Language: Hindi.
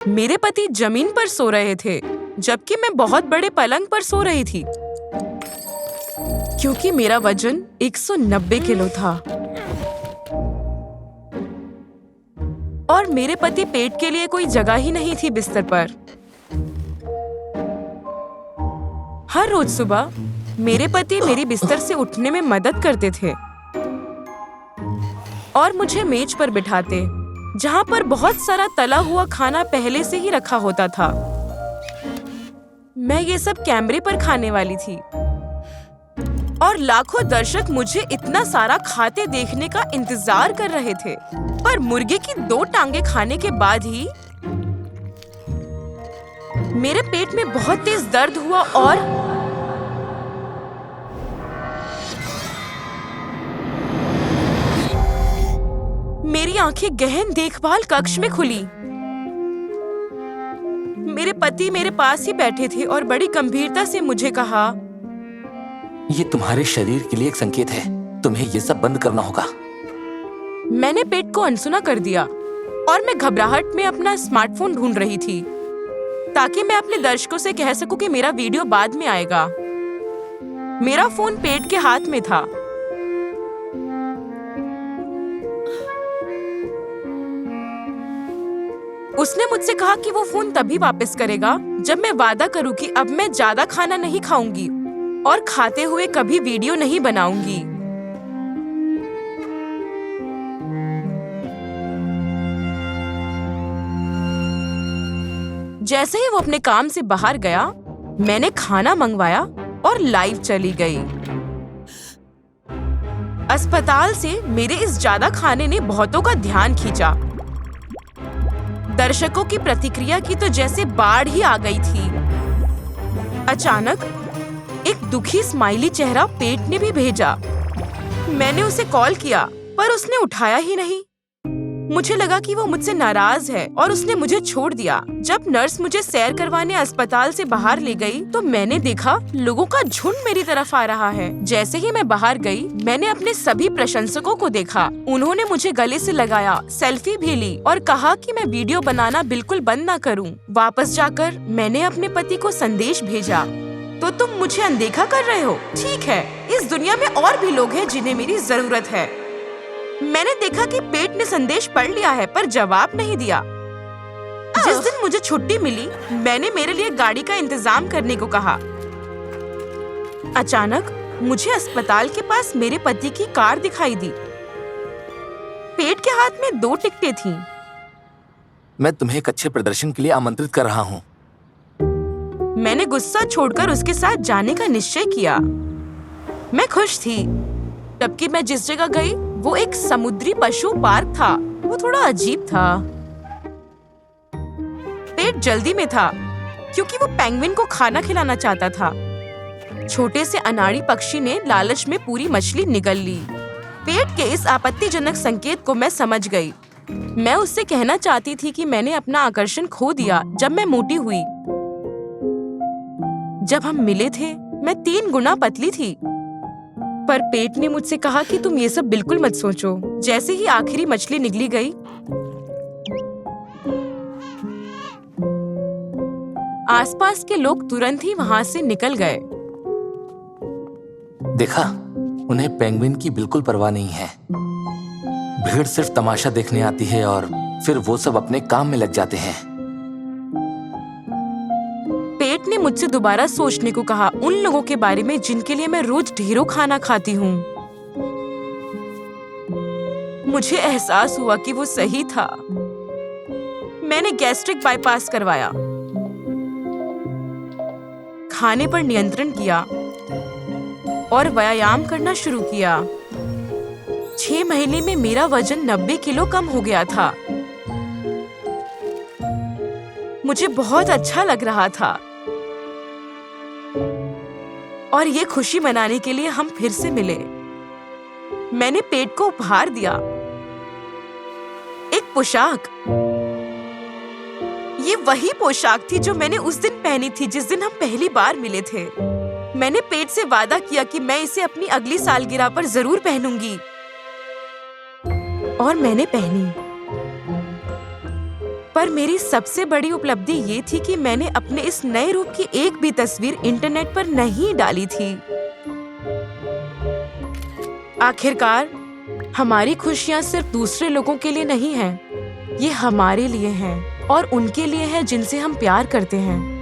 मेरे पति जमीन पर सो रहे थे, जबकि मैं बहुत बड़े पलंग पर सो रही थी। क्योंकि मेरा वजन 190 किलो था और मेरे पति पेट के लिए कोई जगह ही नहीं थी बिस्तर पर। हर रोज सुबह मेरे पति मेरी बिस्तर से उठने में मदद करते थे और मुझे मेज पर बिठाते, जहाँ पर बहुत सारा तला हुआ खाना पहले से ही रखा होता था। मैं ये सब कैमरे पर खाने वाली थी और लाखों दर्शक मुझे इतना सारा खाते देखने का इंतजार कर रहे थे। पर मुर्गे की 2 टांगे खाने के बाद ही मेरे पेट में बहुत तेज दर्द हुआ और मेरी आंखें गहन देखभाल कक्ष में खुली। मेरे पति मेरे पास ही बैठे थे और बड़ी गंभीरता से मुझे कहा, ये तुम्हारे शरीर के लिए एक संकेत है, तुम्हें ये सब बंद करना होगा। मैंने पेट को अनसुना कर दिया और मैं घबराहट में अपना स्मार्टफोन ढूंढ रही थी ताकि मैं अपने दर्शकों से कह सकूं कि मेरा वीडियो बाद में आएगा। मेरा फोन पेट के हाथ में था। उसने मुझसे कहा कि वो फोन तभी वापस करेगा जब मैं वादा करूं कि अब मैं ज्यादा खाना नहीं खाऊंगी और खाते हुए कभी वीडियो नहीं बनाऊंगी। जैसे ही वो अपने काम से बाहर गया, मैंने खाना मंगवाया और लाइव चली गई। अस्पताल से मेरे इस ज्यादा खाने ने बहुतों का ध्यान खींचा। दर्शकों की प्रतिक्रिया की तो जैसे बाढ़ ही आ गई थी। अचानक एक दुखी स्माइली चेहरा पेट ने भी भेजा। मैंने उसे कॉल किया पर उसने उठाया ही नहीं। मुझे लगा कि वो मुझसे नाराज है और उसने मुझे छोड़ दिया। जब नर्स मुझे सैर करवाने अस्पताल से बाहर ले गई तो मैंने देखा लोगों का झुंड मेरी तरफ आ रहा है। जैसे ही मैं बाहर गई, मैंने अपने सभी प्रशंसकों को देखा। उन्होंने मुझे गले से लगाया, सेल्फी भी ली और कहा कि मैं वीडियो बनाना बिल्कुल बंद न करूं। वापस जाकर मैंने अपने पति को संदेश भेजा, तो तुम मुझे अनदेखा कर रहे हो? ठीक है, इस दुनिया में और भी लोग हैं जिन्हें मेरी जरूरत है। मैंने देखा कि पेट ने संदेश पढ़ लिया है पर जवाब नहीं दिया। जिस दिन मुझे छुट्टी मिली, मैंने मेरे लिए गाड़ी का इंतजाम करने को कहा। अचानक मुझे अस्पताल के पास मेरे पति की कार दिखाई दी। पेट के हाथ में 2 टिकटें थीं। मैं तुम्हें एक अच्छे प्रदर्शन के लिए आमंत्रित कर रहा हूँ। मैंने गुस्सा छोड़कर उसके साथ जाने का निश्चय किया। मैं खुश थी, जबकि मैं जिस जगह गई वो एक समुद्री पशु पार्क था। वो थोड़ा अजीब था। पेट जल्दी में था क्योंकि वो पेंगुइन को खाना खिलाना चाहता था। छोटे से अनाड़ी पक्षी ने लालच में पूरी मछली निगल ली। पेट के इस आपत्तिजनक संकेत को मैं समझ गई। मैं उससे कहना चाहती थी कि मैंने अपना आकर्षण खो दिया जब मैं मोटी हुई। जब हम मिले थे, मैं 3 गुना पतली थी। पर पेट ने मुझसे कहा कि तुम ये सब बिल्कुल मत सोचो। जैसे ही आखिरी मछली निगली गई, आसपास के लोग तुरंत ही वहां से निकल गए। देखा, उन्हें पेंगुइन की बिल्कुल परवाह नहीं है। भीड़ सिर्फ तमाशा देखने आती है और फिर वो सब अपने काम में लग जाते हैं। पेट ने मुझसे दोबारा सोचने को कहा, उन लोगों के बारे में जिनके लिए मैं रोज ढेरों खाना खाती हूँ। मुझे एहसास हुआ कि वो सही था। मैंने गैस्ट्रिक बाईपास करवाया, खाने पर नियंत्रण किया और व्यायाम करना शुरू किया। 6 महीने में मेरा वजन 90 किलो कम हो गया था। मुझे बहुत अच्छा लग रहा था और ये खुशी मनाने के लिए हम फिर से मिले। मैंने पेट को उपहार दिया, एक पोशाक। ये वही पोशाक थी जो मैंने उस दिन पहनी थी जिस दिन हम पहली बार मिले थे। मैंने पेट से वादा किया कि मैं इसे अपनी अगली सालगिरह पर जरूर पहनूंगी और मैंने पहनी। पर मेरी सबसे बड़ी उपलब्धि ये थी कि मैंने अपने इस नए रूप की एक भी तस्वीर इंटरनेट पर नहीं डाली थी। आखिरकार हमारी खुशियाँ सिर्फ दूसरे लोगों के लिए नहीं हैं, ये हमारे लिए हैं और उनके लिए है जिनसे हम प्यार करते हैं।